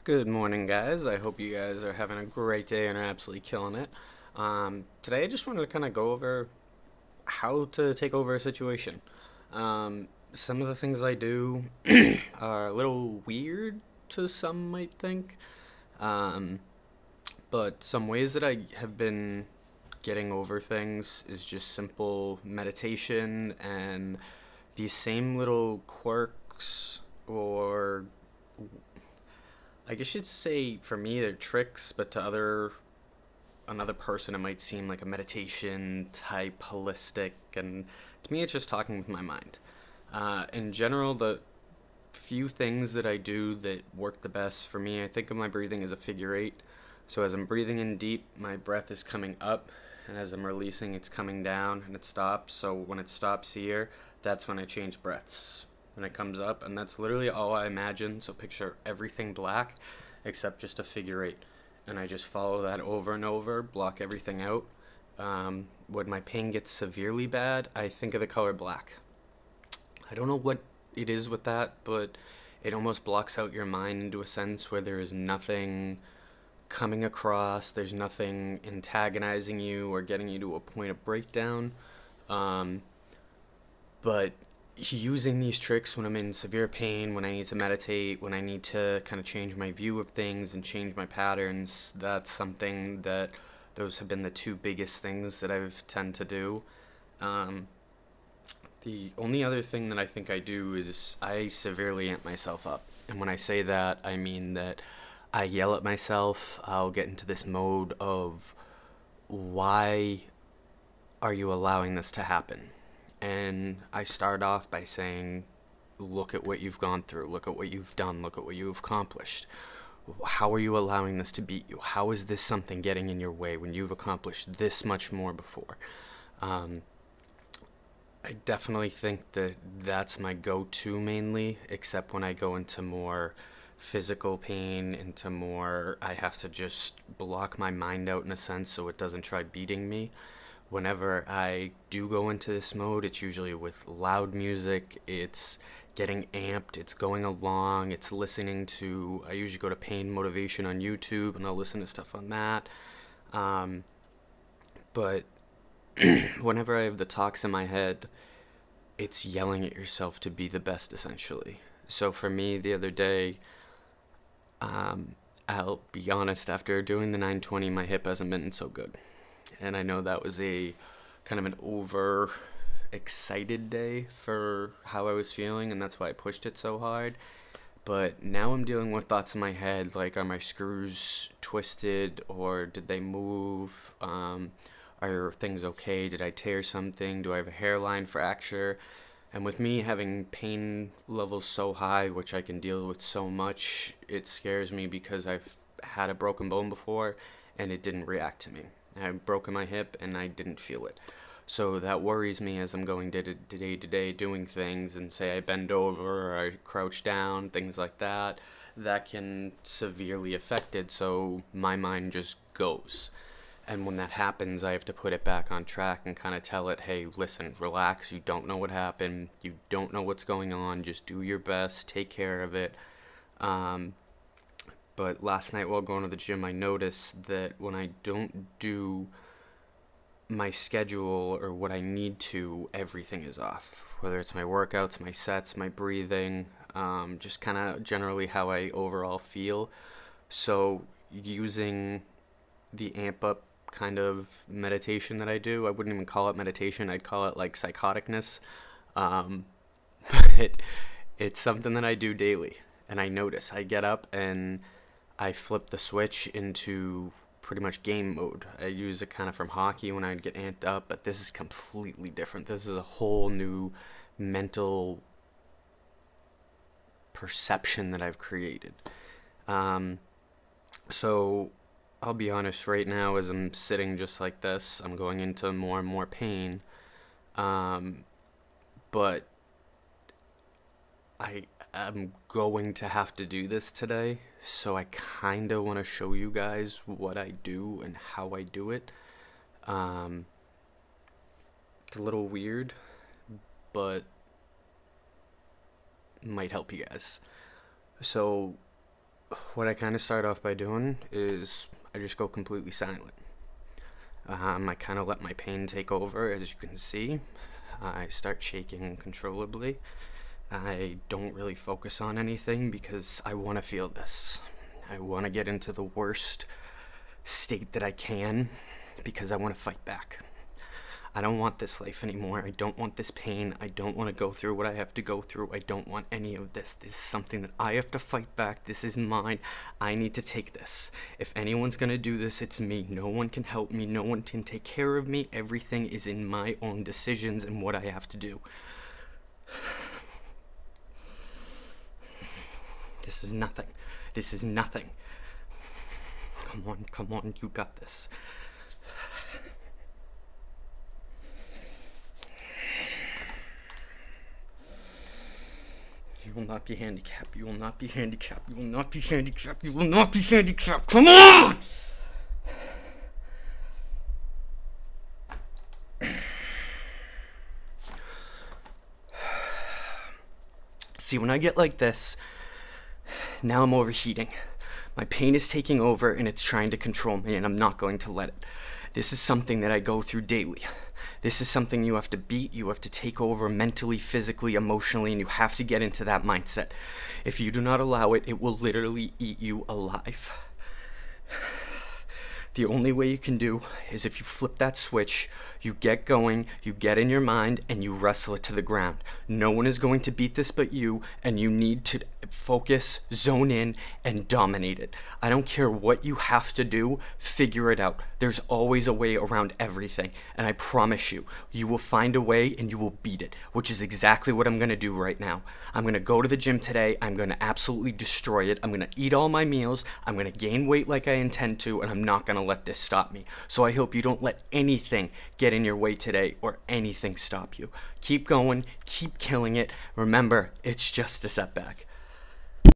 Good morning, guys. I hope you guys are having a great day and are absolutely killing it. Today, I just wanted to kind of go over how to take over a situation. Some of the things I do are a little weird to some might think, um, but some ways that I have been getting over things is just simple meditation and these same little quirks or I guess you'd say for me they're tricks, but to another person it might seem like a meditation type holistic, and to me it's just talking with my mind. In general, the few things that I do that work the best for me, I think of my breathing as a figure eight. So as I'm breathing in deep, my breath is coming up, and as I'm releasing, it's coming down and it stops. So when it stops here, that's when I change breaths. When it comes up, and that's literally all I imagine. So picture everything black except just a figure eight. And I just follow that over and over, block everything out. When my pain gets severely bad, I think of the color black. I don't know what it is with that, but it almost blocks out your mind into a sense where there is nothing coming across, there's nothing antagonizing you or getting you to a point of breakdown. Um, but using these tricks when I'm in severe pain, when I need to meditate, when I need to kind of change my view of things and change my patterns, that's something that those have been the two biggest things that I've tend to do. Um, the only other thing that I think I do is I severely amp myself up. And when I say that, I mean that I yell at myself. I'll get into this mode of why are you allowing this to happen? And I start off by saying, look at what you've gone through, look at what you've done, look at what you've accomplished. How are you allowing this to beat you? How is this something getting in your way when you've accomplished this much more before? Um, I definitely think that that's my go to mainly, except when I go into more physical pain, into more, I have to just block my mind out in a sense so it doesn't try beating me. Whenever I do go into this mode, it's usually with loud music, it's getting amped, it's going along, it's listening to, I usually go to pain motivation on YouTube and I'll listen to stuff on that. Um, but whenever I have the talks in my head, it's yelling at yourself to be the best essentially. So for me, the other day, I'll be honest, after doing the 920, my hip hasn't been so good. And I know that was a kind of an over excited day for how I was feeling, and that's why I pushed it so hard. But now I'm dealing with thoughts in my head like, are my screws twisted or did they move? Are things okay? Did I tear something? Do I have a hairline fracture? And with me having pain levels so high, which I can deal with so much, it scares me because I've had a broken bone before and it didn't react to me. I've broken my hip and I didn't feel it. So that worries me as I'm going day to day doing things and say I bend over or I crouch down, things like that. That can severely affect it. So my mind just goes. And when that happens, I have to put it back on track and kind of tell it, hey, listen, relax. You don't know what happened. You don't know what's going on. Just do your best. Take care of it. Um, but last night while going to the gym, I noticed that when I don't do my schedule or what I need to, everything is off. Whether it's my workouts, my sets, my breathing, just kind of generally how I overall feel. So using the amp up kind of meditation that I do, I wouldn't even call it meditation. I'd call it like psychoticness. Um, but it's something that I do daily. And I notice I get up and I flip the switch into pretty much game mode. I use it kind of from hockey when I'd get amped up, but this is completely different. This is a whole new mental perception that I've created. Um, so I'll be honest, right now, as I'm sitting just like this, I'm going into more and more pain. Um, but I am going to have to do this today, so I kind of want to show you guys what I do and how I do it. Um, it's a little weird, but might help you guys. So what I kind of start off by doing is I just go completely silent. I kind of let my pain take over, as you can see. I start shaking uncontrollably. I don't really focus on anything because I want to feel this. I want to get into the worst state that I can because I want to fight back. I don't want this life anymore. I don't want this pain. I don't want to go through what I have to go through. I don't want any of this. This is something that I have to fight back. This is mine. I need to take this. If anyone's going to do this, it's me. No one can help me. No one can take care of me. Everything is in my own decisions and what I have to do. This is nothing. This is nothing. Come on, you got this. You will not be handicapped. You will not be handicapped. You will not be handicapped. You will not be handicapped. Come on! See, when I get like this, now I'm overheating. My pain is taking over and it's trying to control me, and I'm not going to let it. This is something that I go through daily. This is something you have to beat, you have to take over mentally, physically, emotionally, and you have to get into that mindset. If you do not allow it, it will literally eat you alive. The only way you can do is if you flip that switch, you get going, you get in your mind, and you wrestle it to the ground. No one is going to beat this but you, and you need to focus, zone in, and dominate it. I don't care what you have to do, figure it out. There's always a way around everything, and I promise you, you will find a way and you will beat it, which is exactly what I'm going to do right now. I'm going to go to the gym today, I'm going to absolutely destroy it, I'm going to eat all my meals, I'm going to gain weight like I intend to, and I'm not going to let this stop me. So I hope you don't let anything get in your way today or anything stop you. Keep going, keep killing it. Remember, it's just a setback.